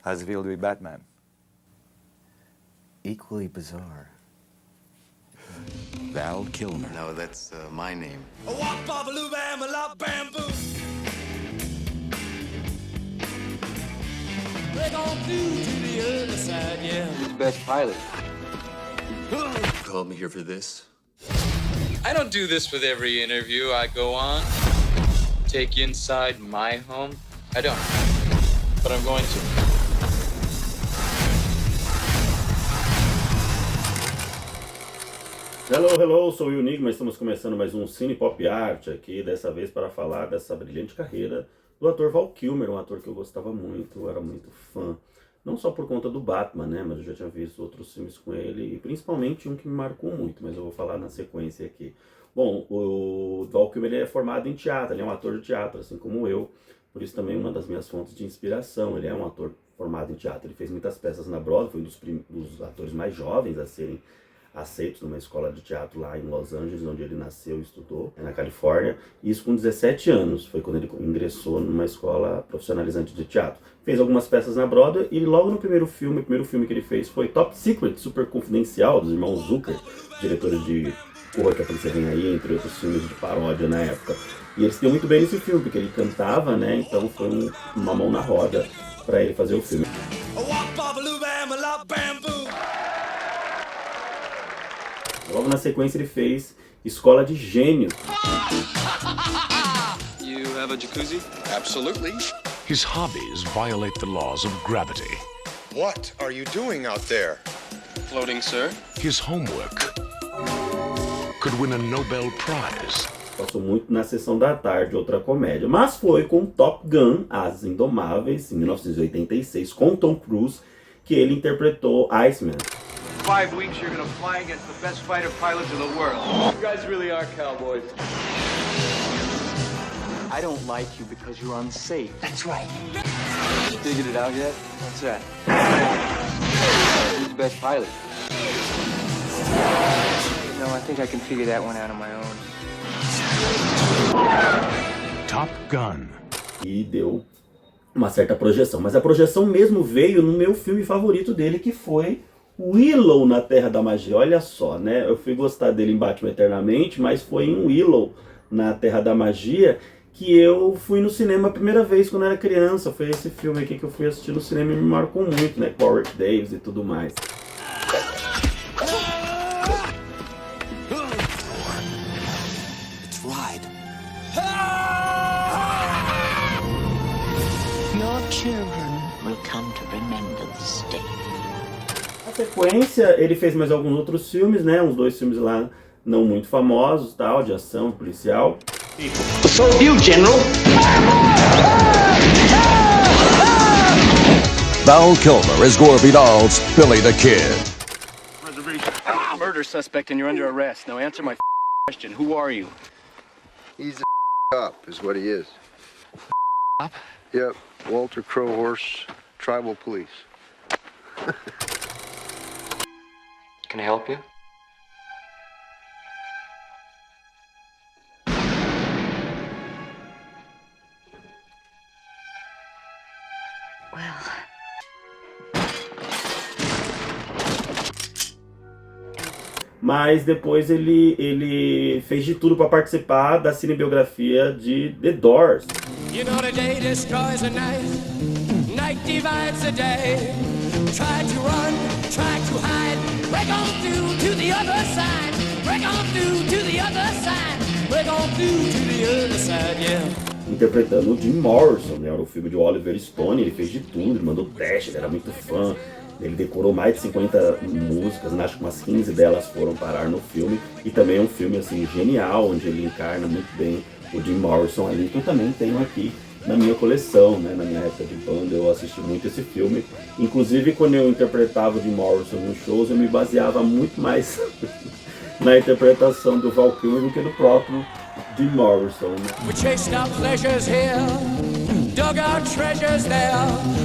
How's it feel to be Batman? Equally bizarre. Val Kilmer. No, that's my name. Who's the best pilot? You called me here for this? I don't do this with every interview I go on. Take you inside my home. I don't. But I'm going to. Hello, sou o Enigma, estamos começando mais um Cine Pop Art aqui, dessa vez para falar dessa brilhante carreira do ator Val Kilmer, um ator que eu gostava muito, eu era muito fã, não só por conta do Batman, né, mas eu já tinha visto outros filmes com ele, e principalmente um que me marcou muito, mas eu vou falar na sequência aqui. Bom, o Val Kilmer ele é formado em teatro, ele é um ator de teatro, assim como eu, por isso também uma das minhas fontes de inspiração, ele é um ator formado em teatro, ele fez muitas peças na Broadway, foi um dos atores mais jovens a serem aceitos numa escola de teatro lá em Los Angeles, onde ele nasceu e estudou, na Califórnia. Isso com 17 anos, foi quando ele ingressou numa escola profissionalizante de teatro. Fez algumas peças na Broadway e logo no primeiro filme, o primeiro filme que ele fez foi Top Secret, Super Confidencial, dos irmãos Zucker, diretores de Corra que a Polícia Vem Aí, entre outros filmes de paródia na época. E ele se deu muito bem nesse filme, porque ele cantava, né, então foi uma mão na roda para ele fazer o filme. Logo na sequência ele fez Escola de Gênios. You have a jacuzzi? Absolutely. His hobbies violate the laws of gravity. What are you doing out there? Floating, sir. His homework could win a Nobel Prize. Passou muito na Sessão da Tarde, outra comédia. Mas foi com Top Gun, Asas Indomáveis, em 1986, com Tom Cruise, que ele interpretou Iceman. 5 weeks, you're gonna fly against the best fighter pilots in the world. You guys really are cowboys. I don't like you because you're unsafe. That's right. Figured it out yet? What's that? Who's the best pilot? No, I think I can figure that one out on my own. Top Gun. E deu uma certa projeção. Mas a projeção mesmo veio no meu filme favorito dele, que foi Willow na Terra da Magia. Olha só, né? Eu fui gostar dele em Batman Eternamente, mas foi em Willow na Terra da Magia que eu fui no cinema a primeira vez quando eu era criança. Foi esse filme aqui que eu fui assistir no cinema e me marcou muito, né? Com Warwick Davis e tudo mais. Let's ride. Your children will come to remember this day. Na sequência, ele fez mais alguns outros filmes, né? Uns 2 filmes lá não muito famosos, tal, de ação policial. So have you, General. Val Kilmer as Gore Vidal's Billy the Kid. Reservation. Murder suspect and you're under arrest. Now answer my question. Who are you? He's a cop, is what he is. Cop? Yep, Walter Crowhorse, Tribal Police. Can I help you? Mas depois ele fez de tudo para participar da cinebiografia de The Doors. You know the day destroys the night, night divides the day. Try to run, try to hide, break on through to the other side, break on through to the other side, break on through to the other side, yeah. Interpretando o Jim Morrison, né? Era o filme de Oliver Stone, ele fez de tudo, ele mandou teste, ele era muito fã. Ele decorou mais de 50 músicas, né? Acho que umas 15 delas foram parar no filme. E também é um filme assim, genial, onde ele encarna muito bem o Jim Morrison ali, que eu também tenho aqui na minha coleção, né? Na minha época de banda eu assisti muito esse filme. Inclusive quando eu interpretava o Jim Morrison nos shows, eu me baseava muito mais na interpretação do Val Kilmer do que do próprio Jim Morrison, né? We chased our pleasures here, dug our treasures there.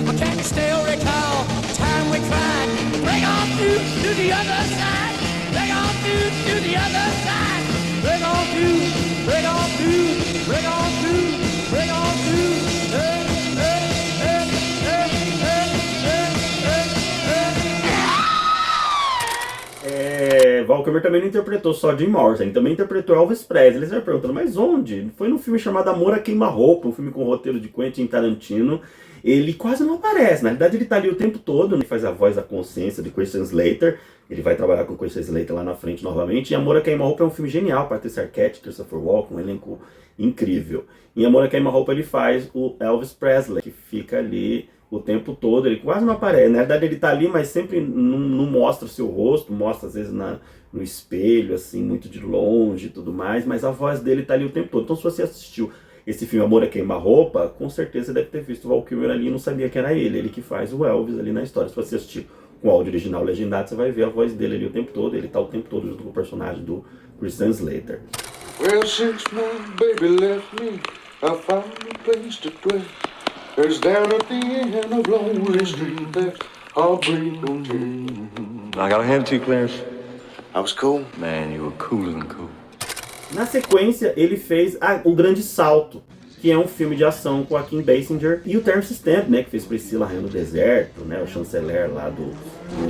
But can you still recall the time we cried? Break on through to the other side. Break on through to the other side. Break on through, break on through, break on through, break on through. Hey, hey, hey, hey, hey, hey. Kilmer também não interpretou só Jim Morrison, ele também interpretou Elvis Presley. Você vai perguntando, mas onde? Foi num filme chamado Amor a Queima-Roupa, um filme com roteiro de Quentin Tarantino. Ele quase não aparece, na verdade ele tá ali o tempo todo, ele faz a voz da consciência de Christian Slater, ele vai trabalhar com Christian Slater lá na frente novamente, e Amor a Queima-Roupa é um filme genial, Patricia Arquette, Christopher Walken, um elenco incrível. Em Amor a Queima-Roupa ele faz o Elvis Presley, que fica ali o tempo todo, ele quase não aparece, na verdade ele tá ali, mas sempre não mostra o seu rosto, mostra às vezes no espelho, assim, muito de longe e tudo mais, mas a voz dele tá ali o tempo todo. Então se você assistiu esse filme Amor a Queima-Roupa, com certeza você deve ter visto o Val Kilmer ali e não sabia que era ele que faz o Elvis ali na história. Se você assistir com o áudio original legendado, você vai ver a voz dele ali o tempo todo, ele tá o tempo todo junto com o personagem do Christian Slater. Well, since my baby left me, I found a place to dwell. There's down at the end of Lonely Street that I'll bring to. I gotta hand it to you, Clarence. I was cool. Man, you were cooler than cool. Na sequência, ele fez O Grande Salto, que é um filme de ação com a Kim Basinger e o Terence Stamp, né, que fez Priscila Rainha do Deserto, né, o chanceler lá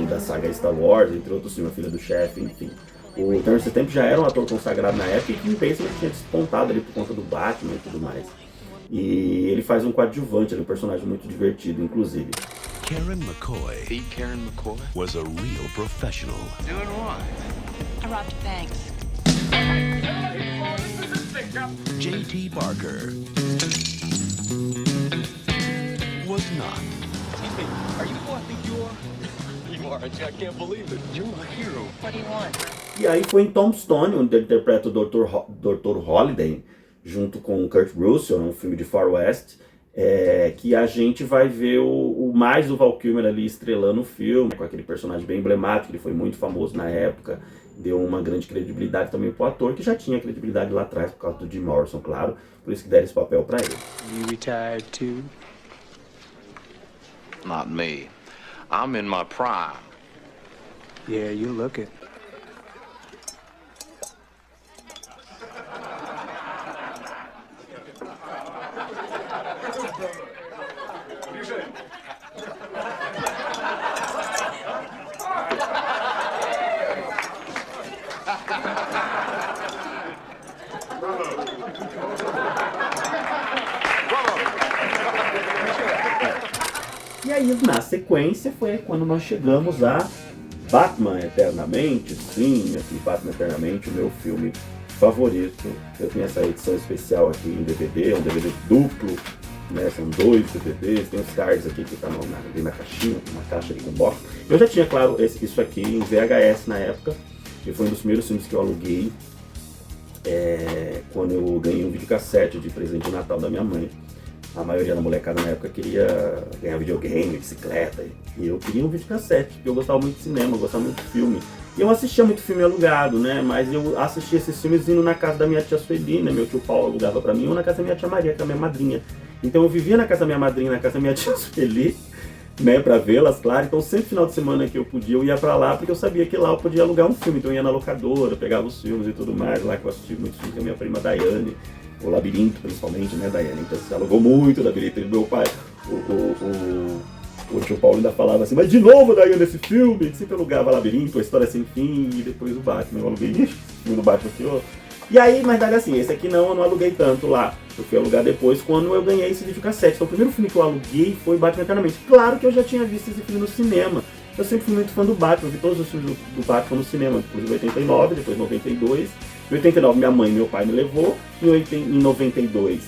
da saga Star Wars, entre outros filmes, A Filha do Chefe, enfim. O Terence Stamp já era um ator consagrado na época e Kim Basinger tinha despontado ali por conta do Batman e tudo mais. E ele faz um coadjuvante, ele é um personagem muito divertido, inclusive. Karen McCoy. The Karen McCoy? Was a real professional. Doing what? I robbed a bank. J.T. Barker was not. Excuse me, are you who I think you are? You are, I can't believe it. You're my hero. What do you want? E aí foi em Tombstone, onde ele interpreta o Dr. Holiday, junto com o Kurt Russell, um filme de Far West, que a gente vai ver o mais do Val Kilmer ali estrelando o filme, com aquele personagem bem emblemático, ele foi muito famoso na época, deu uma grande credibilidade também pro ator, que já tinha credibilidade lá atrás, por causa do Jim Morrison, claro, por isso que deram esse papel pra ele. You retired too? Not me. I'm in my prime. Yeah, you look it. E aí, na sequência, foi quando nós chegamos a Batman Eternamente. Sim, aqui, Batman Eternamente, o meu filme favorito. Eu tenho essa edição especial aqui em DVD, é um DVD duplo, né? São 2 DVDs, tem os cards aqui que tá na caixinha, uma caixa aqui com box. Eu já tinha, claro, isso aqui em VHS na época, que foi um dos primeiros filmes que eu aluguei quando eu ganhei um videocassete de presente de Natal da minha mãe. A maioria da molecada na época queria ganhar videogame, bicicleta, e eu queria um videocassete, porque eu gostava muito de cinema, eu gostava muito de filme. E eu assistia muito filme alugado, né? Mas eu assistia esses filmes indo na casa da minha tia Sueli, né? Meu tio Paulo alugava pra mim, ou na casa da minha tia Maria, que é a minha madrinha. Então eu vivia na casa da minha madrinha, na casa da minha tia Sueli, né? Pra vê-las, claro. Então sempre final de semana que eu podia, eu ia pra lá, porque eu sabia que lá eu podia alugar um filme. Então eu ia na locadora, pegava os filmes e tudo mais, lá que eu assisti muitos filmes com a minha prima Daiane. O Labirinto, principalmente, né, Daiane? Então você alugou muito o Labirinto. E meu pai, o tio Paulo ainda falava assim, mas de novo, Daiane, esse filme? Ele sempre alugava Labirinto, A História Sem Fim e depois o Batman. Eu aluguei o filme do Batman aqui, ó. E aí, mas daí assim, esse aqui eu não aluguei tanto lá. Eu fui alugar depois quando eu ganhei esse videocassete. Então o primeiro filme que eu aluguei foi Batman Eternamente. Claro que eu já tinha visto esse filme no cinema. Eu sempre fui muito fã do Batman, vi todos os filmes do Batman no cinema, inclusive 89, depois 92. Em 89 minha mãe e meu pai me levou, em 92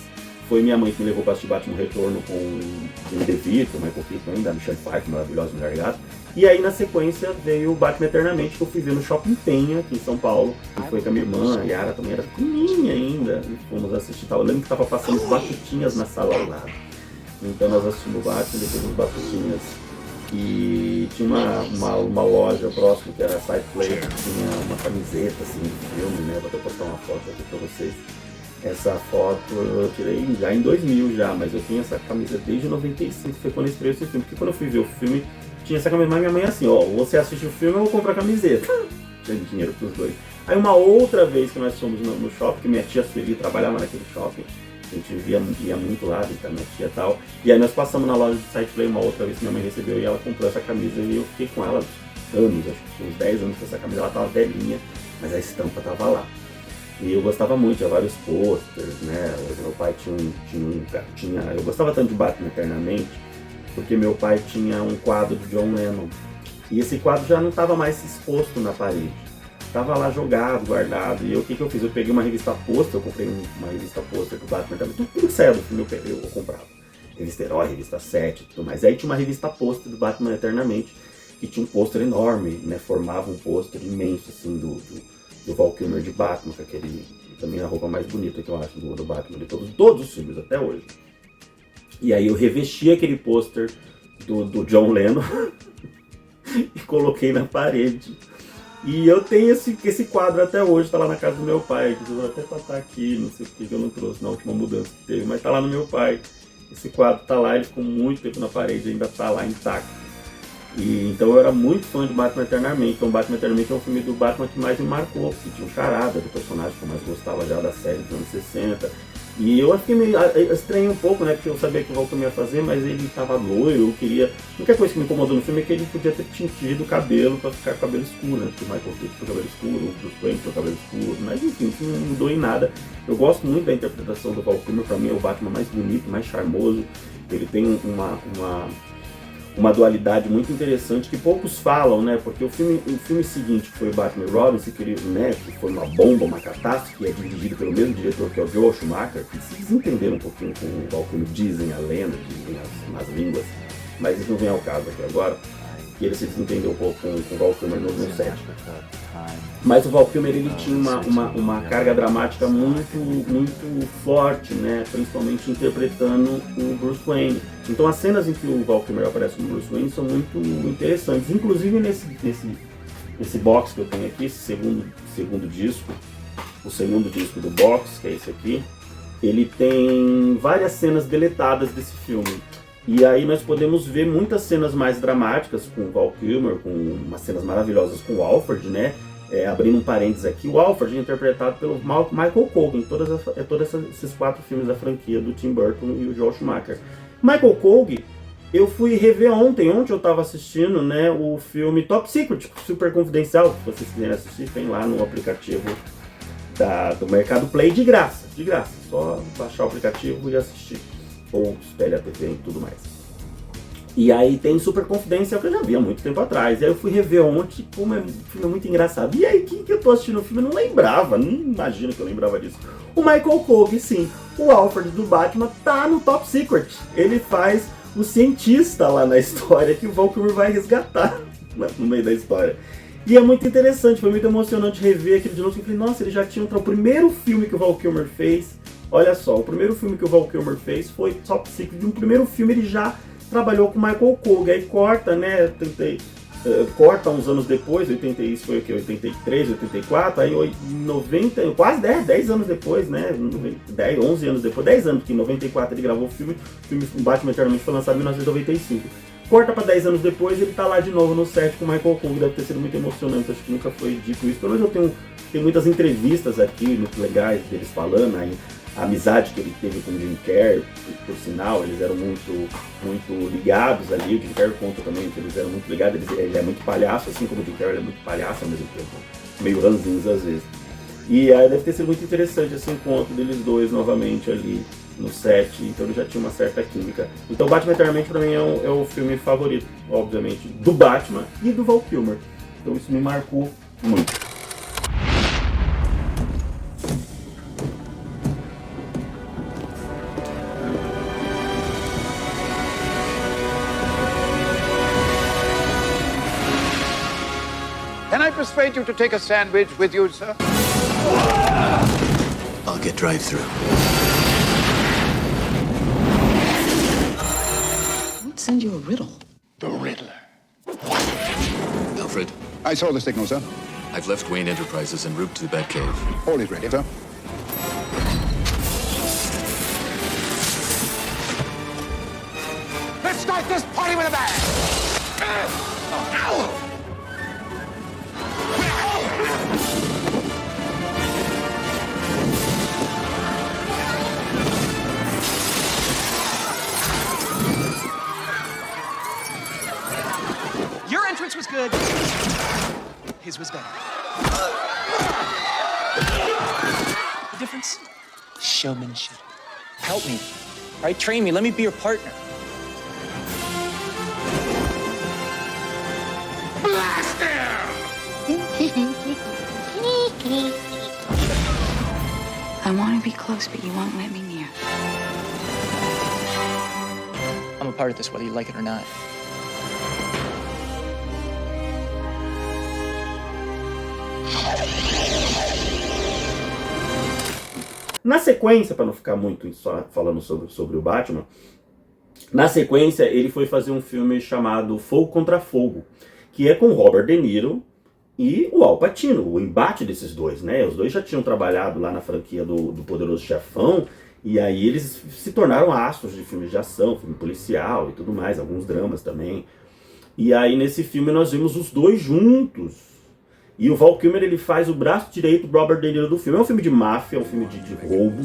foi minha mãe que me levou para assistir Batman Retorno com o Jimmy DeVito, o Michael Keaton, da Michelle Pfeiffer, maravilhosa, Mulher Gato. E aí na sequência veio o Batman Eternamente, que eu fui ver no Shopping Penha, aqui em São Paulo, que foi com a minha irmã, a Yara também era pequenininha ainda, e fomos assistir, eu lembro que tava passando os Batutinhas na sala ao lado. Então nós assistimos o Batman, depois os Batutinhas. E tinha uma loja próxima que era a Side Play, que tinha uma camiseta assim de filme, né? Vou até postar uma foto aqui pra vocês. Essa foto eu tirei já em 2000 já, mas eu tinha essa camisa desde 95, foi quando eu estreou esse filme. Porque quando eu fui ver o filme, tinha essa camisa, mas minha mãe assim, ó, você assiste o filme, eu vou comprar a camiseta. Tinha dinheiro pros dois. Aí uma outra vez que nós fomos no shopping, que minha tia Sueli trabalhava naquele shopping, a gente ia muito lá, visitar minha tia e tal. E aí nós passamos na loja de Side Play uma outra vez que minha mãe recebeu e ela comprou essa camisa e eu fiquei com ela anos, acho que tinha uns 10 anos que essa camisa, ela tava velhinha, mas a estampa tava lá. E eu gostava muito, tinha vários posters, né? Meu pai tinha. Eu gostava tanto de Batman Eternamente, porque meu pai tinha um quadro do John Lennon. E esse quadro já não estava mais exposto na parede. Estava lá jogado, guardado. E o que eu fiz? Eu peguei uma revista pôster, eu comprei uma revista pôster do Batman Eternamente. Tudo que saia do filme eu comprava. Revista Herói, revista 7 e tudo mais. Aí tinha uma revista pôster do Batman Eternamente, que tinha um pôster enorme, né? Formava um pôster imenso, assim, do Val Kilmer de Batman, com aquele, também a roupa mais bonita que eu acho do Batman de todos os filmes até hoje. E aí eu revesti aquele pôster do John Lennon e coloquei na parede. E eu tenho esse quadro até hoje, tá lá na casa do meu pai, que eu vou até botar aqui, não sei porque eu não trouxe na última mudança que teve, mas tá lá no meu pai. Esse quadro tá lá, ele ficou muito tempo na parede, ainda tá lá intacto. E, então eu era muito fã de Batman Eternamente. Então Batman Eternamente é um filme do Batman que mais me marcou, porque tinha o Charada, do personagem que eu mais gostava já da série dos anos 60. E eu fiquei meio estranhei um pouco, né, porque eu sabia que o Val Kilmer ia fazer, mas ele tava loiro, eu queria... A única coisa que me incomodou no filme é que ele podia ter tingido o cabelo pra ficar com o cabelo escuro, né, porque o Michael Keaton tem o cabelo escuro, o Bruce Wayne tem o cabelo escuro, mas enfim, isso não mudou em nada. Eu gosto muito da interpretação do Val Kilmer, pra mim é o Batman mais bonito, mais charmoso. Ele tem uma dualidade muito interessante que poucos falam, né? Porque o filme seguinte, que foi o Batman e Robin, que foi uma bomba, uma catástrofe, que é dirigido pelo mesmo diretor que é o Joel Schumacher, que vocês entenderam um pouquinho com o Val Kilmer, dizem a lenda, dizem as línguas, mas isso não vem ao caso aqui agora, que ele se desentendeu um pouco com o Val Kilmer no set. Mas o Val Kilmer, ele tinha uma carga dramática muito forte, né? Principalmente interpretando o Bruce Wayne. Então as cenas em que o Val Kilmer aparece como Bruce Wayne são muito interessantes. Inclusive nesse box que eu tenho aqui, esse segundo disco, o segundo disco do box, que é esse aqui, ele tem várias cenas deletadas desse filme. E aí nós podemos ver muitas cenas mais dramáticas com o Val Kilmer, com umas cenas maravilhosas com o Alfred, né? Abrindo um parênteses aqui, o Alfred é interpretado pelo Michael Caine em todos esses 4 filmes da franquia do Tim Burton e o Joel Schumacher. Michael Caine, eu fui rever ontem eu estava assistindo, né, o filme Top Secret, super confidencial, se vocês quiserem assistir, tem lá no aplicativo do Mercado Play de graça, só baixar o aplicativo e assistir, ou espelha a TV e tudo mais. E aí tem Super Confidencial que eu já vi há muito tempo atrás. E aí eu fui rever ontem, como o filme é muito engraçado. E aí, que eu tô assistindo o filme, eu não lembrava, não imagino que eu lembrava disso. O Michael Caine, sim, o Alfred do Batman tá no Top Secret. Ele faz o cientista lá na história que o Val Kilmer vai resgatar no meio da história. E é muito interessante, foi muito emocionante rever aquilo de novo. Eu falei, nossa, ele já tinha o primeiro filme que o Val Kilmer fez. Olha só, o primeiro filme que o Val Kilmer fez foi Top Secret. De um primeiro filme ele já trabalhou com o Michael Caine, aí corta, né, corta uns anos depois, isso foi o que, 83, 84, aí 90, quase 10 anos depois, né, 11 anos depois, 10 anos, que em 94 ele gravou o filme Batman Eternamente foi lançado em 1995. Corta para 10 anos depois, ele tá lá de novo no set com o Michael Caine, deve ter sido muito emocionante, acho que nunca foi dito isso, pelo menos eu tenho muitas entrevistas aqui, muito legais, deles falando aí, a amizade que ele teve com o Jim Carrey, por sinal, eles eram muito ligados ali, o Jim Carrey conta também que eles eram muito ligados, ele é muito palhaço, assim como o Jim Carrey é muito palhaço ao mesmo tempo, meio ranzinhos às vezes. E aí deve ter sido muito interessante esse encontro deles dois novamente ali no set, então ele já tinha uma certa química. Então Batman Eternamente pra mim é o filme favorito, obviamente, do Batman e do Val Kilmer. Então isso me marcou muito. Can I persuade you to take a sandwich with you, sir? I'll get drive-through. Let's send you a riddle. The Riddler. Alfred, I saw the signal, sir. I've left Wayne Enterprises en route to the Batcave. All is ready, sir. Let's start this party with a bang! Ow! Your entrance was good. His was better. The difference? Showmanship. Help me. All right, train me. Let me be your partner. Blast I want to be close, but you won't let me near. I'm a part of this, whether you like it or not. Na sequência, para não ficar muito só falando sobre o Batman, na sequência ele foi fazer um filme chamado Fogo contra Fogo, que é com Robert De Niro e o Al Pacino, o embate desses dois, né? Os dois já tinham trabalhado lá na franquia do Poderoso Chefão, e aí eles se tornaram astros de filmes de ação, filme policial e tudo mais, alguns dramas também. E aí nesse filme nós vimos os dois juntos. E o Val Kilmer, ele faz o braço direito do Robert De Niro do filme. É um filme de máfia, é um filme de roubo.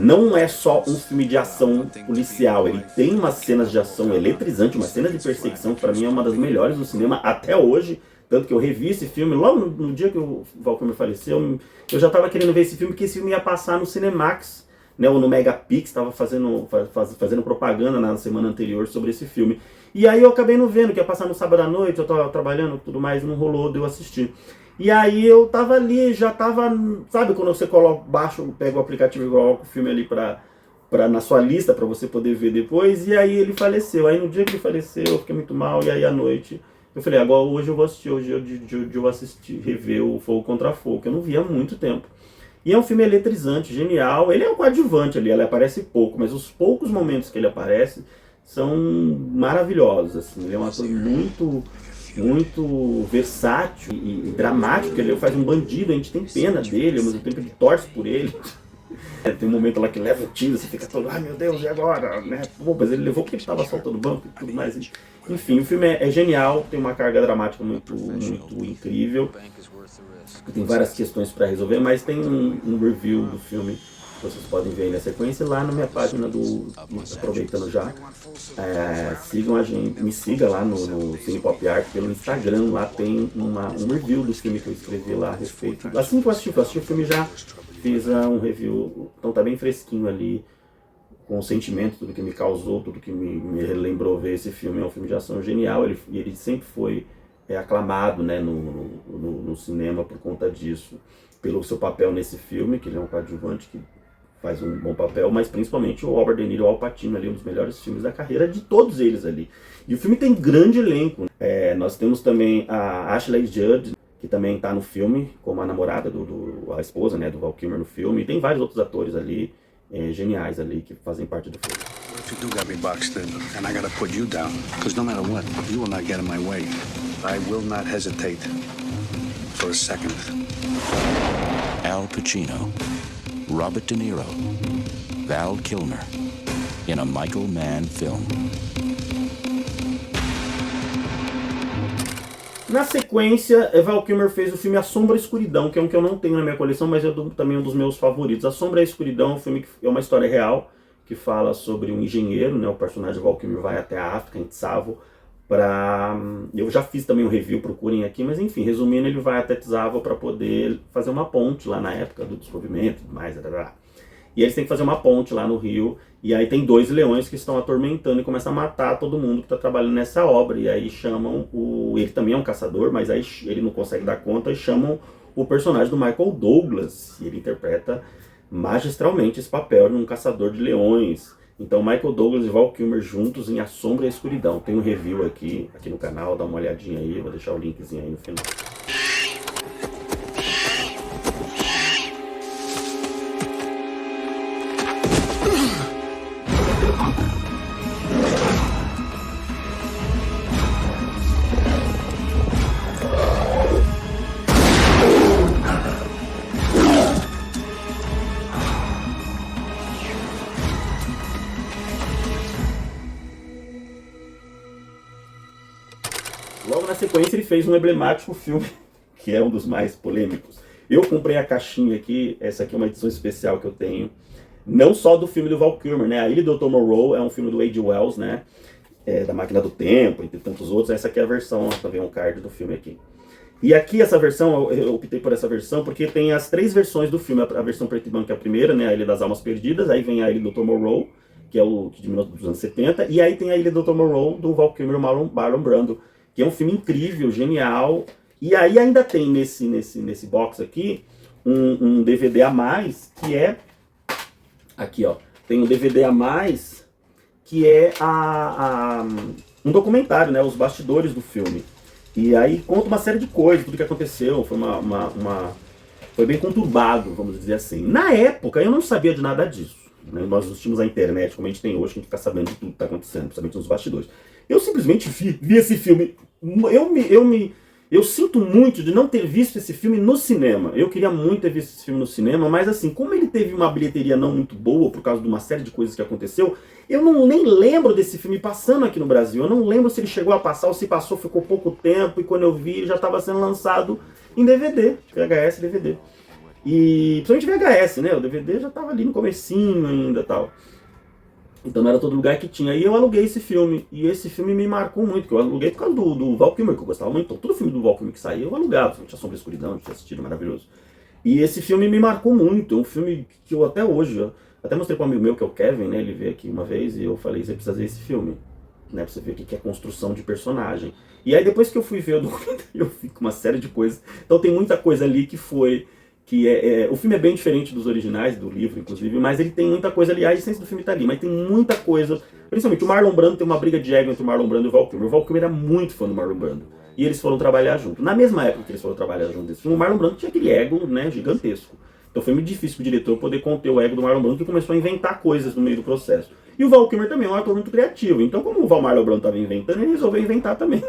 Não é só um filme de ação policial. Ele tem umas cenas de ação eletrizantes, uma cena de perseguição que para mim é uma das melhores do cinema até hoje. Tanto que eu revi esse filme, logo no dia que o Val Kilmer faleceu, eu já estava querendo ver esse filme, porque esse filme ia passar no Cinemax, né, ou no Megapix, estava fazendo propaganda na semana anterior sobre esse filme. E aí eu acabei não vendo, que ia passar no sábado à noite, eu tava trabalhando e tudo mais, não rolou de eu assistir. E aí eu tava ali, já tava, sabe quando você pega o aplicativo e coloca o filme ali na sua lista pra você poder ver depois, e aí ele faleceu. Aí no dia que ele faleceu eu fiquei muito mal, e aí à noite eu falei, agora hoje eu vou assistir, hoje eu vou assistir, rever o Fogo contra Fogo, que eu não via há muito tempo. E é um filme eletrizante, genial, ele é um coadjuvante ali, ele aparece pouco, mas os poucos momentos que ele aparece são maravilhosos, assim. Ele é um ator muito versátil e dramático. Ele faz um bandido, a gente tem pena dele, ao mesmo tempo ele torce por ele. Tem um momento lá que leva o tiro, você fica todo, ai meu Deus, e agora? Né? Pô, mas ele levou porque ele estava soltando o banco e tudo mais. Enfim, o filme é genial, tem uma carga dramática muito incrível. Tem várias questões para resolver, mas tem um review do filme que vocês podem ver aí na sequência lá na minha página aproveitando já, sigam a gente, me siga lá no Cine Pop Art pelo Instagram, lá tem um review do filme que eu escrevi lá a respeito. Assim que eu assisti o filme já fiz um review, então tá bem fresquinho ali, com o sentimento, tudo que me causou, tudo que me lembrou ver esse filme. É um filme de ação genial, ele sempre foi aclamado, né, no cinema por conta disso, pelo seu papel nesse filme, que ele é um coadjuvante que faz um bom papel, mas principalmente o Robert De Niro e o Al Pacino ali, um dos melhores filmes da carreira de todos eles ali. E o filme tem grande elenco. Nós temos também a Ashley Judd, que também está no filme, como a namorada, a esposa, né, do Val Kilmer no filme. E tem vários outros atores ali, geniais ali, que fazem parte do filme. What if you do got me boxed in, and I gotta put you down? Because no matter what, you will not get in my way. I will not hesitate for a second. Al Pacino, Robert De Niro, Val Kilmer, in a Michael Mann film. Na sequência, Val Kilmer fez o filme A Sombra e a Escuridão, que é um que eu não tenho na minha coleção, mas é também um dos meus favoritos. A Sombra e a Escuridão é um filme que é uma história real, que fala sobre um engenheiro, né? O personagem Val Kilmer vai até a África, em Tsavo, eu já fiz também um review, procurem aqui, mas enfim, resumindo, ele vai até Tsavo para poder fazer uma ponte lá na época do descobrimento e tudo mais, e eles têm que fazer uma ponte lá no rio, e aí tem dois leões que estão atormentando e começam a matar todo mundo que está trabalhando nessa obra, e aí chamam ele também é um caçador, mas aí ele não consegue dar conta, e chamam o personagem do Michael Douglas, e ele interpreta magistralmente esse papel de um caçador de leões. Então Michael Douglas e Val Kilmer juntos em A Sombra e a Escuridão. Tem um review aqui no canal, dá uma olhadinha aí, vou deixar o linkzinho aí no final. Logo na sequência ele fez um emblemático filme, que é um dos mais polêmicos. Eu comprei a caixinha aqui, essa aqui é uma edição especial que eu tenho, não só do filme do Val Kilmer, né? A Ilha do Dr. Moreau é um filme do H.G. Wells, né? da Máquina do Tempo, entre tantos outros. Essa aqui é a versão, também um card do filme aqui. E aqui essa versão, eu optei por essa versão porque tem as 3 versões do filme. A versão preto e branco é a primeira, né, a Ilha das Almas Perdidas, aí vem a Ilha do Dr. Moreau, que é o de 1970, e aí tem a Ilha do Dr. Moreau, do Val Kilmer e Marlon Brando, que é um filme incrível, genial. E aí ainda tem nesse box aqui um DVD a mais, que é... Aqui, ó. Tem um DVD a mais, que é um documentário, né? Os bastidores do filme. E aí conta uma série de coisas, tudo que aconteceu. Foi foi bem conturbado, vamos dizer assim. Na época, eu não sabia de nada disso. Né? Nós não tínhamos a internet, como a gente tem hoje, que a gente fica sabendo de tudo que está acontecendo, principalmente nos bastidores. Eu simplesmente vi esse filme. Eu sinto muito de não ter visto esse filme no cinema. Eu queria muito ter visto esse filme no cinema, mas assim, como ele teve uma bilheteria não muito boa por causa de uma série de coisas que aconteceu, eu nem lembro desse filme passando aqui no Brasil. Eu não lembro se ele chegou a passar ou se passou, ficou pouco tempo, e quando eu vi ele já estava sendo lançado em DVD, VHS, DVD. E principalmente VHS, né? O DVD já estava ali no comecinho ainda e tal. Então não era todo lugar que tinha. E eu aluguei esse filme. E esse filme me marcou muito, porque eu aluguei por causa do Val Kilmer, que eu gostava muito. Então, todo filme do Val Kilmer que saía eu alugava. Tinha Sombra e Escuridão, tinha assistido, maravilhoso. E esse filme me marcou muito. É um filme que eu até hoje... até mostrei para um amigo meu, que é o Kevin, né? Ele veio aqui uma vez e eu falei, você precisa ver esse filme. Né, pra você ver o que é construção de personagem. E aí depois que eu fui ver o documentário, eu fico com uma série de coisas. Então tem muita coisa ali que foi... o filme é bem diferente dos originais, do livro, inclusive, mas ele tem muita coisa ali, a essência do filme tá ali, mas tem muita coisa, principalmente o Marlon Brando, tem uma briga de ego entre o Marlon Brando e o Val Kilmer. O Val Kilmer era muito fã do Marlon Brando, e eles foram trabalhar junto. Na mesma época que eles foram trabalhar junto desse filme, o Marlon Brando tinha aquele ego, né, gigantesco. Então foi muito difícil pro diretor poder conter o ego do Marlon Brando, que começou a inventar coisas no meio do processo. E o Val Kilmer também é um ator muito criativo, então como o Marlon Brando estava inventando, ele resolveu inventar também.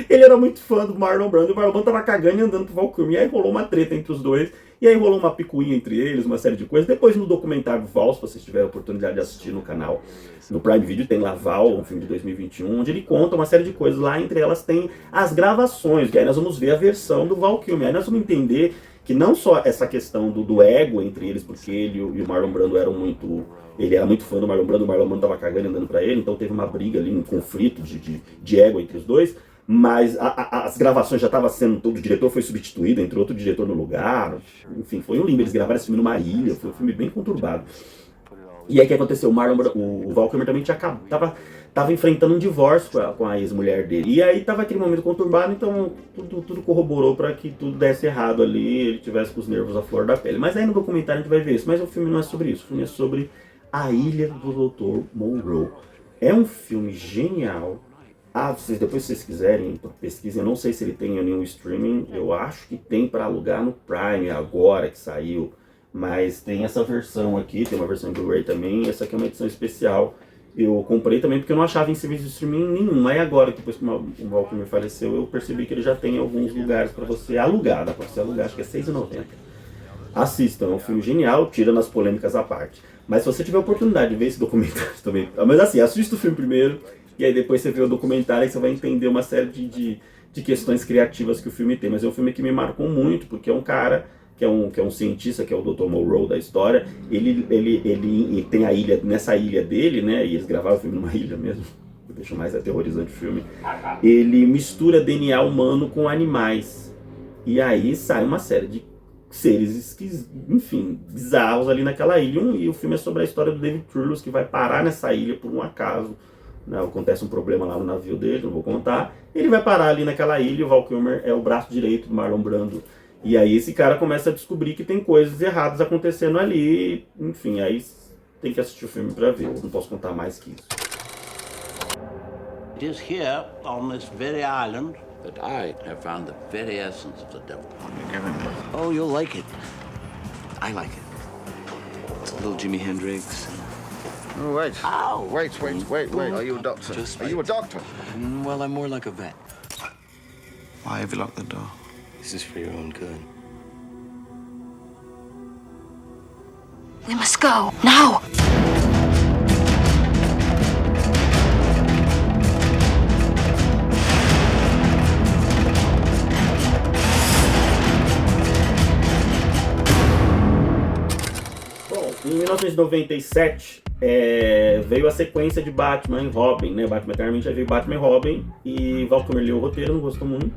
Ele era muito fã do Marlon Brando, e o Marlon Brando tava cagando e andando pro Val Kilmer, e aí rolou uma treta entre os dois, e aí rolou uma picuinha entre eles, uma série de coisas. Depois no documentário Val, se vocês tiverem a oportunidade de assistir no canal, no Prime Video, tem lá Val, um filme de 2021, onde ele conta uma série de coisas. Lá entre elas tem as gravações, que aí nós vamos ver a versão do Val Kilmer. Aí nós vamos entender que não só essa questão do ego entre eles, porque ele e o Marlon Brando eram muito... Ele era muito fã do Marlon Brando, o Marlon Brando tava cagando e andando pra ele, então teve uma briga ali, um conflito de ego entre os dois. Mas as gravações já estavam sendo... Todo o diretor foi substituído, entrou outro diretor no lugar. Enfim, foi um limbo. Eles gravaram esse filme numa ilha, foi um filme bem conturbado. E aí o que aconteceu? O Val Kilmer também tava enfrentando um divórcio com a ex-mulher dele. E aí tava aquele momento conturbado, então tudo corroborou para que tudo desse errado ali, ele tivesse com os nervos à flor da pele. Mas aí no documentário a gente vai ver isso. Mas o filme não é sobre isso. O filme é sobre A Ilha do Dr. Moreau. É um filme genial. Depois se vocês quiserem, pesquisem. Eu não sei se ele tem em nenhum streaming. Eu acho que tem para alugar no Prime agora que saiu. Mas tem essa versão aqui, tem uma versão em Blu-ray também. Essa aqui é uma edição especial. Eu comprei também porque eu não achava em serviço de streaming nenhum. Aí agora, depois que o Val Kilmer faleceu, eu percebi que ele já tem alguns lugares para você alugar. Dá para você alugar, acho que é R$6,90. Assistam, é um filme genial, tirando as polêmicas à parte. Mas se você tiver a oportunidade de ver esse documentário também... Mas assim, assista o filme primeiro, e aí depois você vê o documentário e você vai entender uma série de questões criativas que o filme tem. Mas é um filme que me marcou muito, porque é um cara... Que é um cientista, que é o Dr. Moreau da história. Ele tem a ilha, nessa ilha dele, né? E eles gravaram o filme numa ilha mesmo, que deixa mais aterrorizante o filme. Ele mistura DNA humano com animais. E aí sai uma série de seres, enfim, bizarros ali naquela ilha. E o filme é sobre a história do David Thewlis, que vai parar nessa ilha por um acaso. Né? Acontece um problema lá no navio dele, não vou contar. Ele vai parar ali naquela ilha, e o Val Kilmer é o braço direito do Marlon Brando. E aí esse cara começa a descobrir que tem coisas erradas acontecendo ali, enfim, aí tem que assistir o filme pra ver, eu não posso contar mais que isso. It is here, on this very island, that I have found the very essence of the devil. Oh, you'll like it. I like it. It's a little Jimi Hendrix. Oh, wait. Ow! Wait. Are you a doctor? Are you a doctor? Well, I'm more like a vet. Why have you locked the door? This is for your own good. We must go, now! Bom, em 1997, veio a sequência de Batman e Robin, né? Batman Eternamente, aí veio Batman e Robin, e Val Kilmer leu o roteiro, não gostou muito,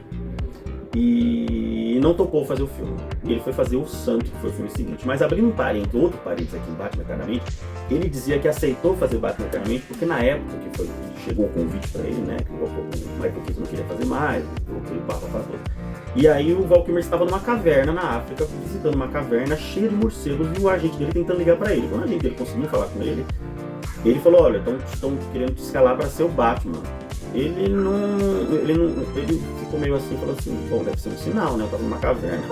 e não topou fazer o filme. E ele foi fazer O Santo, que foi o filme seguinte. Mas abrindo outro parênteses aqui em Batman Eternamente, ele dizia que aceitou fazer Batman Eternamente porque na época que chegou o convite pra ele, né? Que o Michael Keaton não queria fazer mais, o Papa falou. E aí o Val Kilmer estava numa caverna na África, visitando uma caverna cheia de morcegos, e o agente dele tentando ligar pra ele. Quando o agente dele conseguiu falar com ele, ele falou: olha, estão querendo te escalar pra ser o Batman. Ele ficou meio assim, falou assim: bom, deve ser um sinal, né? Eu tava numa caverna,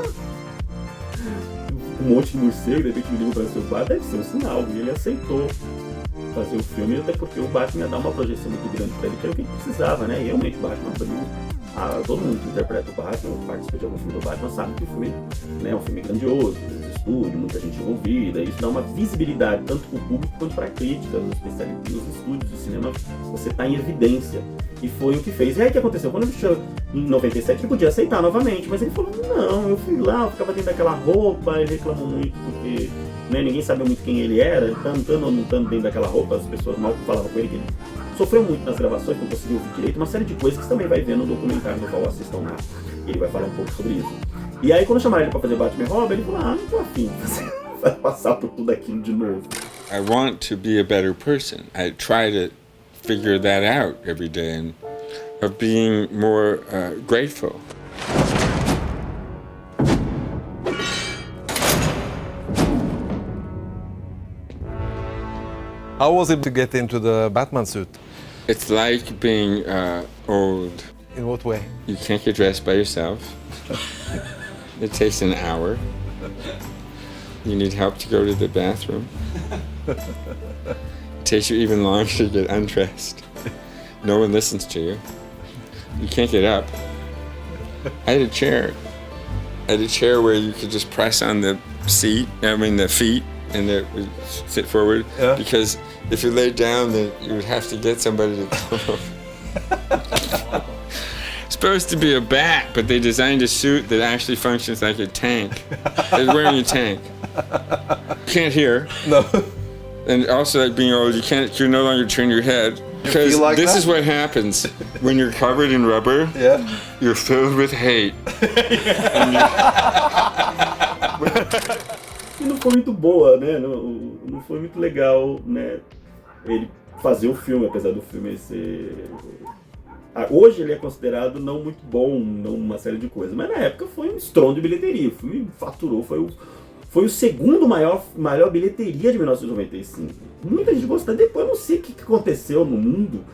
um monte de morcego, de repente me ligam pra ser o Batman, deve ser um sinal. E ele aceitou fazer o filme, até porque o Batman ia dar uma projeção muito grande pra ele, que era o que ele precisava, né? E realmente o Batman abriu. Todo mundo que interpreta o Batman, participa de algum filme do Batman, sabe que o filme, né, é um filme grandioso, estúdio, muita gente envolvida, isso dá uma visibilidade tanto para o público quanto para a crítica, os especialistas, os estúdios de cinema, você está em evidência. E foi o que fez. E aí o que aconteceu? Quando ele chegou em 97, ele podia aceitar novamente, mas ele falou: não, eu fui lá, eu ficava dentro daquela roupa, ele reclamou muito porque, né, ninguém sabia muito quem ele era, estando ou não estando dentro daquela roupa, as pessoas mal falavam com ele que ele sofreu muito nas gravações, não conseguiu ouvir direito, uma série de coisas que você também vai ver no documentário do qual assistam lá. Ele vai falar um pouco sobre isso. E aí quando chamaram ele pra fazer Batman e Robin, ele falou: não tô afim de passar por tudo aquilo de novo. I want to be a better person. I try to figure that out every day and of being more grateful. How was it to get into the Batman suit? It's like being old. In what way? You can't get dressed by yourself. It takes an hour. You need help to go to the bathroom. It takes you even longer to get undressed. No one listens to you. You can't get up. I had a chair. I had a chair where you could just press on the the feet, and it would sit forward. Yeah. Because if you lay down, then you would have to get somebody to come over. It's supposed to be a bat, but they designed a suit that actually functions like a tank. It's wearing a tank. You can't hear. No. And also, like being old, you no longer turn your head. Because like this is what happens when you're covered in rubber. Yeah. You're filled with hate. E não foi muito boa, né? Não foi muito legal, né? Ele fazer o filme, apesar do filme ser... Hoje ele é considerado não muito bom, não uma série de coisas, mas na época foi um estrondo de bilheteria. O filme faturou, foi o segundo maior bilheteria de 1995. Muita gente gostou. Depois eu não sei o que aconteceu no mundo,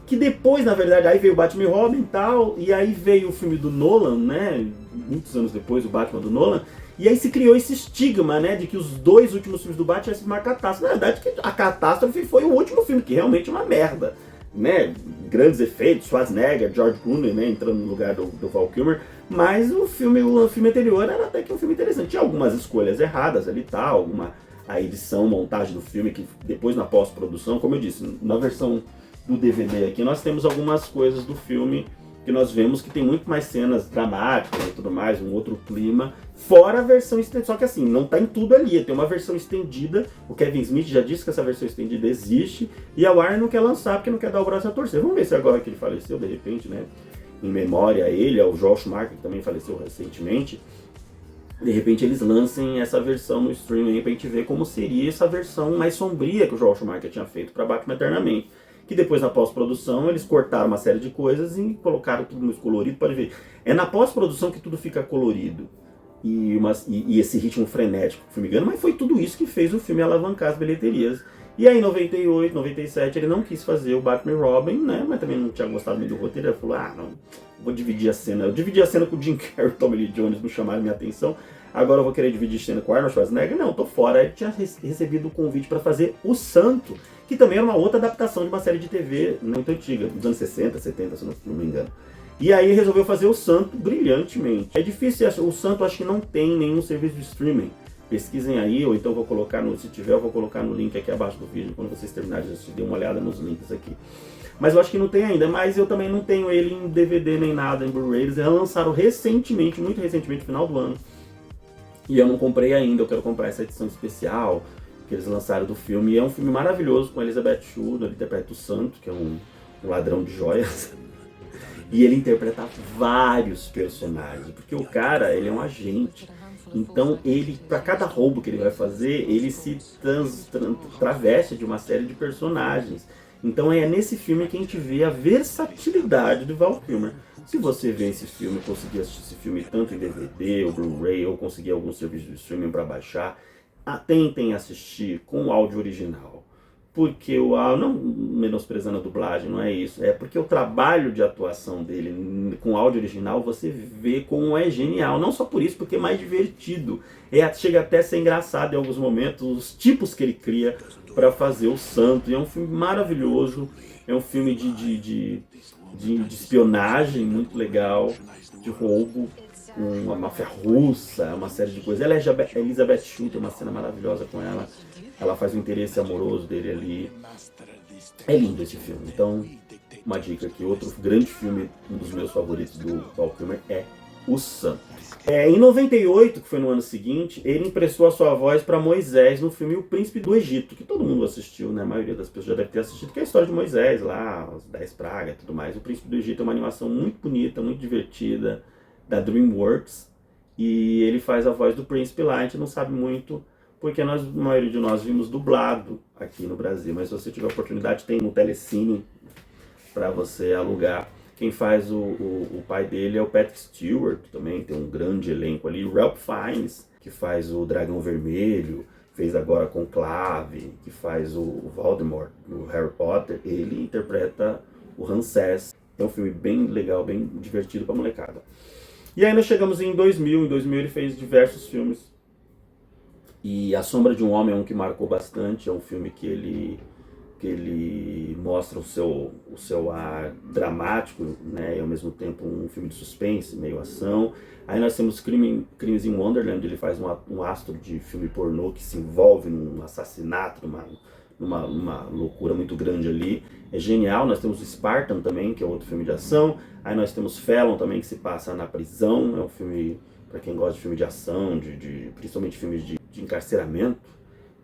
que depois, na verdade, aí veio o Batman e Robin e tal, e aí veio o filme do Nolan, né? Muitos anos depois, o Batman do Nolan, e aí se criou esse estigma, né, de que os dois últimos filmes do Batman iam ser uma catástrofe. Na verdade, a catástrofe foi o último filme, que realmente é uma merda, né? Grandes efeitos, Schwarzenegger, George Clooney, né, entrando no lugar do Val Kilmer, mas o filme anterior era até que um filme interessante. Tinha algumas escolhas erradas ali, tal, a edição, montagem do filme, que depois na pós-produção, como eu disse, na versão do DVD aqui, nós temos algumas coisas do filme que nós vemos que tem muito mais cenas dramáticas e tudo mais, um outro clima, fora a versão estendida. Só que assim, não tá em tudo ali, tem uma versão estendida, o Kevin Smith já disse que essa versão estendida existe, e a Warner não quer lançar porque não quer dar o braço a torcer. Vamos ver se agora que ele faleceu, de repente, né, em memória a ele, ao Joel Schumacher, que também faleceu recentemente, de repente eles lancem essa versão no streaming pra gente ver como seria essa versão mais sombria que o Joel Schumacher tinha feito para Batman Eternamente. Que depois na pós-produção eles cortaram uma série de coisas e colocaram tudo mais colorido. Pode ver, é na pós-produção que tudo fica colorido e esse ritmo frenético, se não me engano, mas foi tudo isso que fez o filme alavancar as bilheterias. E aí em 98, 97 ele não quis fazer o Batman e Robin, né, mas também não tinha gostado muito do roteiro, ele falou: não, vou dividir a cena. Eu dividi a cena com o Jim Carrey e Tommy Lee Jones, não chamaram minha atenção, agora eu vou querer dividir a cena com o Arnold Schwarzenegger? Não, tô fora. Aí ele tinha recebido o convite para fazer O Santo, que também era uma outra adaptação de uma série de TV muito antiga, dos anos 60, 70, se não me engano. E aí ele resolveu fazer O Santo brilhantemente. É difícil, O Santo acho que não tem nenhum serviço de streaming. Pesquisem aí, ou então vou colocar se tiver, eu vou colocar no link aqui abaixo do vídeo, quando vocês terminarem de assistir, dê uma olhada nos links aqui. Mas eu acho que não tem ainda, mas eu também não tenho ele em DVD nem nada, em Blu-ray. Eles lançaram recentemente, muito recentemente, no final do ano. E eu não comprei ainda, eu quero comprar essa edição especial. que eles lançaram do filme. E é um filme maravilhoso com a Elizabeth Shue, ele interpreta o Santo, que é um ladrão de joias. E ele interpreta vários personagens, porque o cara, ele é um agente. Então, ele, para cada roubo que ele vai fazer, ele se traveste de uma série de personagens. Então é nesse filme que a gente vê a versatilidade do Val Kilmer. Se você vê esse filme, conseguir assistir esse filme tanto em DVD, ou Blu-ray, ou conseguir algum serviço de streaming para baixar, tentem assistir com o áudio original. Porque o áudio, não menosprezando a dublagem, não é isso. É porque o trabalho de atuação dele com áudio original, você vê como é genial. Não só por isso, porque é mais divertido. Chega até a ser engraçado em alguns momentos, os tipos que ele cria para fazer o Santo. E é um filme maravilhoso, é um filme de espionagem muito legal, de roubo, uma máfia russa, uma série de coisas. Ela é Elizabeth Shue, tem uma cena maravilhosa com ela. Ela faz o interesse amoroso dele ali. É lindo esse filme. Então, uma dica aqui. Outro grande filme, um dos meus favoritos do Val Kilmer é O Santo. Em 98, que foi no ano seguinte, ele emprestou a sua voz para Moisés no filme O Príncipe do Egito, que todo mundo assistiu, né? A maioria das pessoas já deve ter assistido, que é a história de Moisés lá, as 10 pragas e tudo mais. O Príncipe do Egito é uma animação muito bonita, muito divertida, da DreamWorks, e ele faz a voz do príncipe lá. A gente não sabe muito, porque a maioria de nós vimos dublado aqui no Brasil, mas se você tiver oportunidade, tem no Telecine para você alugar. Quem faz o pai dele é o Patrick Stewart, também tem um grande elenco ali. O Ralph Fiennes, que faz o Dragão Vermelho, fez agora Conclave, que faz o Voldemort no Harry Potter, ele interpreta o Ramsés. É um filme bem legal, bem divertido pra molecada. E aí nós chegamos em 2000. Em 2000 ele fez diversos filmes. E A Sombra de um Homem é um que marcou bastante. É um filme que ele mostra o seu ar dramático, né? E ao mesmo tempo um filme de suspense, meio ação. Aí nós temos Crimes in Wonderland, ele faz um astro de filme pornô que se envolve num assassinato, numa loucura muito grande ali. É genial. Nós temos o Spartan também, que é outro filme de ação. Aí nós temos Felon também, que se passa na prisão. É um filme, para quem gosta de filme de ação, principalmente filmes de encarceramento.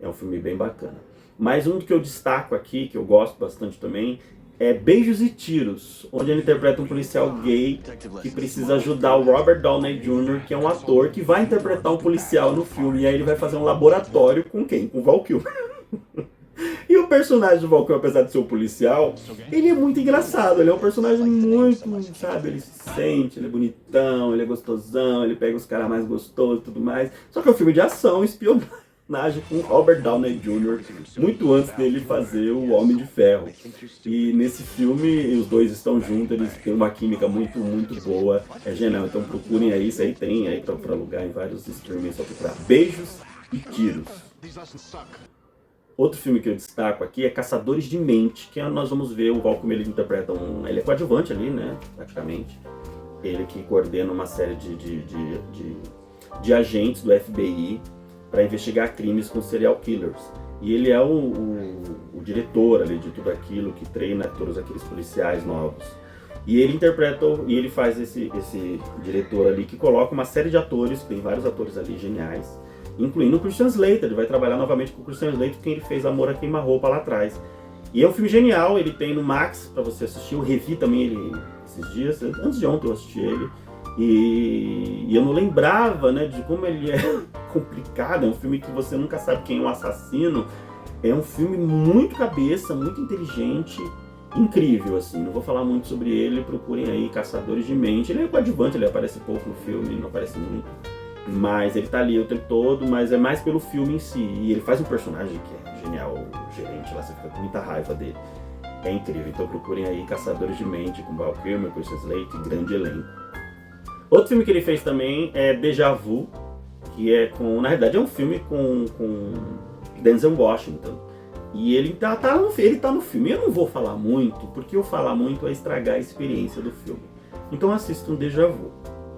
É um filme bem bacana. Mas um que eu destaco aqui, que eu gosto bastante também, é Beijos e Tiros, onde ele interpreta um policial gay que precisa ajudar o Robert Downey Jr., que é um ator que vai interpretar um policial no filme. E aí ele vai fazer um laboratório com quem? Com o Val Kilmer. E o personagem do Val Kilmer, apesar de ser um policial, ele é muito engraçado. Ele é um personagem muito, sabe, ele se sente, ele é bonitão, ele é gostosão, ele pega os caras mais gostosos e tudo mais. Só que é um filme de ação, espionagem com Robert Downey Jr., muito antes dele fazer o Homem de Ferro. E nesse filme, os dois estão juntos, eles têm uma química muito, muito boa. É genial, então procurem aí, isso aí tem aí pra alugar em vários streamings, só procurar Beijos e Tiros. Outro filme que eu destaco aqui é Caçadores de Mente, que nós vamos ver o Val Kilmer, ele interpreta ele é coadjuvante ali, né, praticamente. Ele que coordena uma série de agentes do FBI para investigar crimes com serial killers. E ele é o diretor ali de tudo aquilo, que treina todos aqueles policiais novos. E ele interpreta, e ele faz esse diretor ali que coloca uma série de atores, tem vários atores ali geniais, incluindo o Christian Slater. Ele vai trabalhar novamente com o Christian Slater, quem ele fez Amor a Queima-Roupa lá atrás. E é um filme genial, ele tem no Max para você assistir. Eu revi também ele esses dias, antes de ontem eu assisti ele. E eu não lembrava, né, de como ele é complicado. É um filme que você nunca sabe quem é o assassino. É um filme muito cabeça, muito inteligente, incrível, assim. Não vou falar muito sobre ele, procurem aí Caçadores de Mente. Ele é coadjuvante, ele aparece pouco no filme, não aparece muito. Mas ele tá ali o tempo todo, mas é mais pelo filme em si. E ele faz um personagem que é genial, o gerente lá, você fica com muita raiva dele. É incrível, então procurem aí Caçadores de Mente, com Val Kilmer, Christian Slater, grande elenco. Outro filme que ele fez também é Déjà Vu, que é na verdade é um filme com Denzel Washington. E ele tá no filme. Eu não vou falar muito, porque eu falar muito é estragar a experiência do filme. Então assistam Déjà Vu.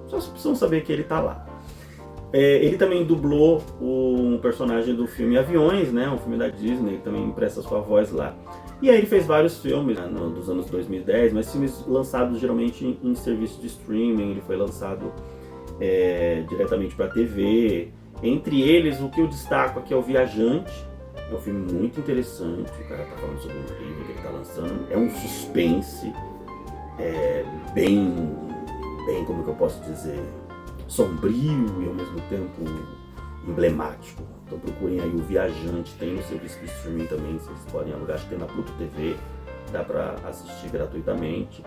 Só precisam saber que ele tá lá. Ele também dublou um personagem do filme Aviões, né? Um filme da Disney, que também empresta sua voz lá. E aí ele fez vários filmes, né, dos anos 2010, mas filmes lançados geralmente em serviço de streaming. Ele foi lançado diretamente para a TV. Entre eles, o que eu destaco aqui é O Viajante, É um filme muito interessante, o cara tá falando sobre um livro que ele tá lançando, é um suspense, bem, como que eu posso dizer, sombrio e ao mesmo tempo emblemático. Então procurem aí O Viajante, tem no serviço de streaming também, vocês podem alugar, acho que tem na Pluto TV, dá pra assistir gratuitamente.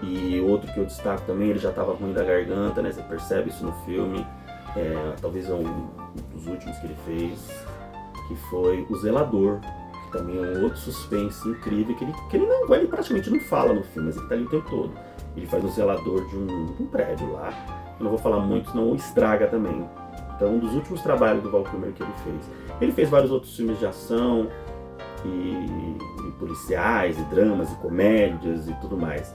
E outro que eu destaco também, ele já estava ruim da garganta, né? Você percebe isso no filme. Talvez é um dos últimos que ele fez, que foi O Zelador, que também é um outro suspense incrível, que ele praticamente não fala no filme, mas ele tá ali o tempo todo. Ele faz o zelador de um prédio lá. Eu não vou falar muito, senão estraga também. Então, um dos últimos trabalhos do Val Kilmer que ele fez. Ele fez vários outros filmes de ação, e policiais, e dramas, e comédias, e tudo mais.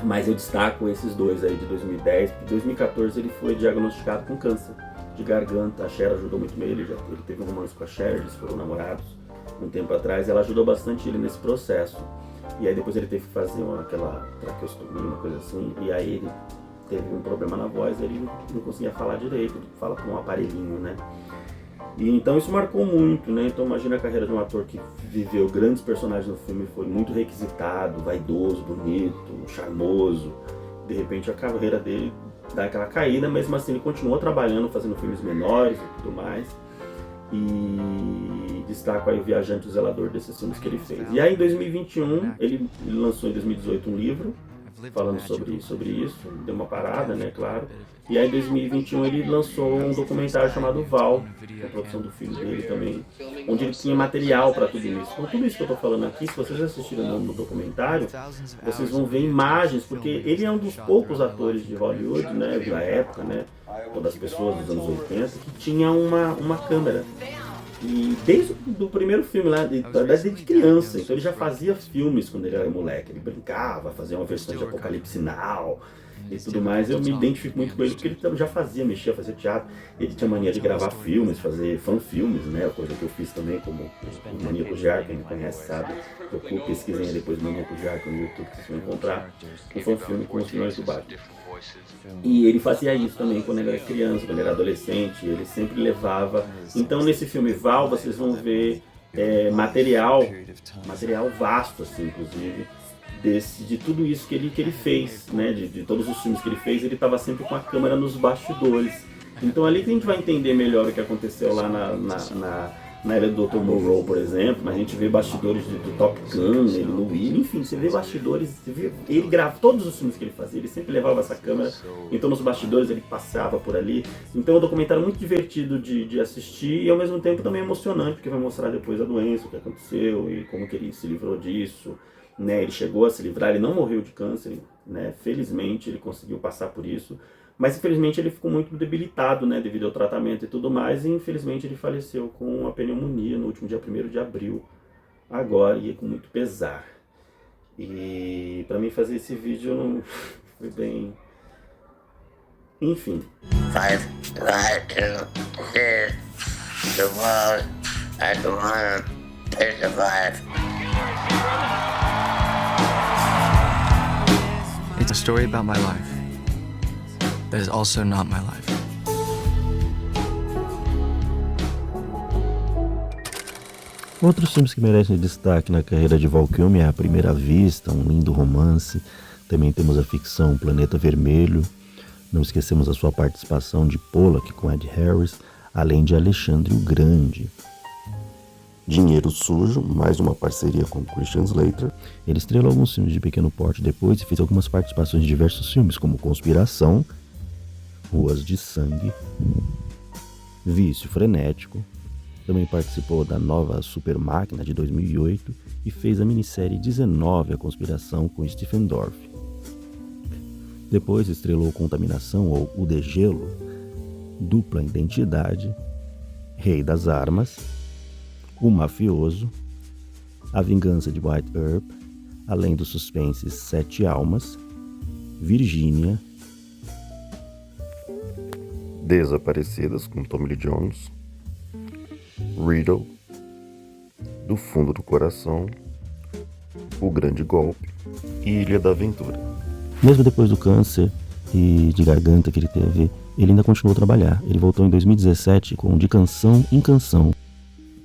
Mas eu destaco esses dois aí de 2010, porque em 2014 ele foi diagnosticado com câncer de garganta. A Cher ajudou muito ele, ele teve um romance com a Cher, eles foram namorados um tempo atrás, e ela ajudou bastante ele nesse processo. E aí depois ele teve que fazer aquela traqueostomia, uma coisa assim, e aí ele teve um problema na voz, ele não conseguia falar direito, fala com um aparelhinho, né? E então isso marcou muito, né? Então imagina a carreira de um ator que viveu grandes personagens no filme, foi muito requisitado, vaidoso, bonito, charmoso. De repente a carreira dele dá aquela caída, mesmo assim ele continuou trabalhando, fazendo filmes menores e tudo mais. E destaco aí O Viajante e o Zelador desses filmes que ele fez. E aí em 2021, ele lançou em 2018 um livro falando sobre isso, deu uma parada, né, claro. E aí em 2021 ele lançou um documentário chamado Val, a produção do filho dele também, onde ele tinha material para tudo isso. Então tudo isso que eu tô falando aqui, se vocês assistirem no documentário, vocês vão ver imagens, porque ele é um dos poucos atores de Hollywood, né, da época, né, das pessoas dos anos 80, que tinha uma câmera. E desde o primeiro filme lá, desde criança, então ele já fazia filmes quando ele era moleque, ele brincava, fazia uma versão de Apocalipse Now e tudo mais. Eu me identifico muito com ele porque ele já fazia teatro, ele tinha mania de gravar filmes, fazer fan-filmes, né, coisa que eu fiz também como o Maníaco de Arkham, quem me conhece sabe, pesquisem aí depois Maníaco de Arkham no YouTube que vocês vão encontrar um fan-filme com os vilões do Batman. E ele fazia isso também quando ele era criança, quando ele era adolescente, ele sempre levava. Então nesse filme Val vocês vão ver material vasto, assim, inclusive, de tudo isso que ele fez, né? De todos os filmes que ele fez, ele estava sempre com a câmera nos bastidores. Então ali que a gente vai entender melhor o que aconteceu lá na era do Dr. Moreau, por exemplo, mas a gente vê bastidores do Top Gun, ele no Will, enfim, você vê bastidores, ele grava todos os filmes que ele fazia, ele sempre levava essa câmera, então nos bastidores ele passava por ali. Então é um documentário muito divertido de assistir e ao mesmo tempo também emocionante, porque vai mostrar depois a doença, o que aconteceu e como que ele se livrou disso, né? Ele chegou a se livrar, ele não morreu de câncer, né? Felizmente ele conseguiu passar por isso. Mas infelizmente ele ficou muito debilitado, né, devido ao tratamento e tudo mais, e infelizmente ele faleceu com uma pneumonia no último dia 1º de abril, agora, e com muito pesar. E para mim fazer esse vídeo não foi bem... Enfim. 5, 4, 2, 6, the world, I don't want to survive. It's a story about my life. That is also not my life. Outros filmes que merecem destaque na carreira de Val Kilmer é A Primeira Vista, um lindo romance. Também temos a ficção Planeta Vermelho. Não esquecemos a sua participação de Pollock com Ed Harris, além de Alexandre o Grande. Dinheiro Sujo, mais uma parceria com Christian Slater. Ele estrelou alguns filmes de pequeno porte depois e fez algumas participações em diversos filmes, como Conspiração, Ruas de Sangue, Vício Frenético. Também participou da nova Super Máquina de 2008 e fez a minissérie 19, A Conspiração, com Stephen Dorff. Depois estrelou Contaminação ou O Degelo, Dupla Identidade, Rei das Armas, O Mafioso, A Vingança de White Earp, além dos suspenses 7 Almas, Virgínia, Desaparecidas com Tommy Lee Jones, Riddle, Do Fundo do Coração, O Grande Golpe e Ilha da Aventura. Mesmo depois do câncer e de garganta que ele teve, ele ainda continuou a trabalhar. Ele voltou em 2017 com De Canção em Canção,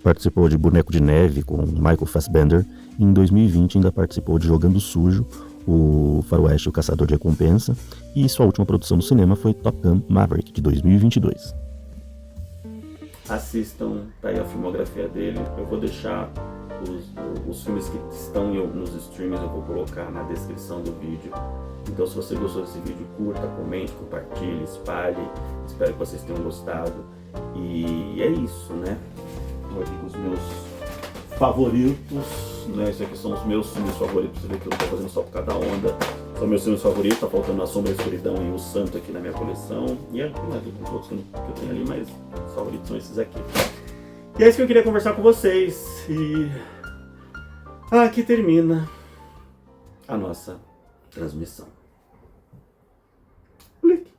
Participou de Boneco de Neve com Michael Fassbender. E em 2020 ainda participou de Jogando Sujo, o Faroeste, o Caçador de Recompensa. E sua última produção no cinema foi Top Gun Maverick, de 2022. Assistam, tá aí a filmografia dele. Eu vou deixar os filmes que estão nos streams, eu vou colocar na descrição do vídeo. Então, se você gostou desse vídeo, curta, comente, compartilhe, espalhe. Espero que vocês tenham gostado. E é isso, né? Vou aqui com os meus favoritos, né? Esses aqui são os meus filmes favoritos. Você vê que eu não tô fazendo só por cada onda. São meus filmes favoritos. Tá faltando A Sombra, a Escuridão e O Santo aqui na minha coleção. E tem mais outros que eu tenho ali, mas os favoritos são esses aqui. E é isso que eu queria conversar com vocês. E aqui termina a nossa transmissão. Clique.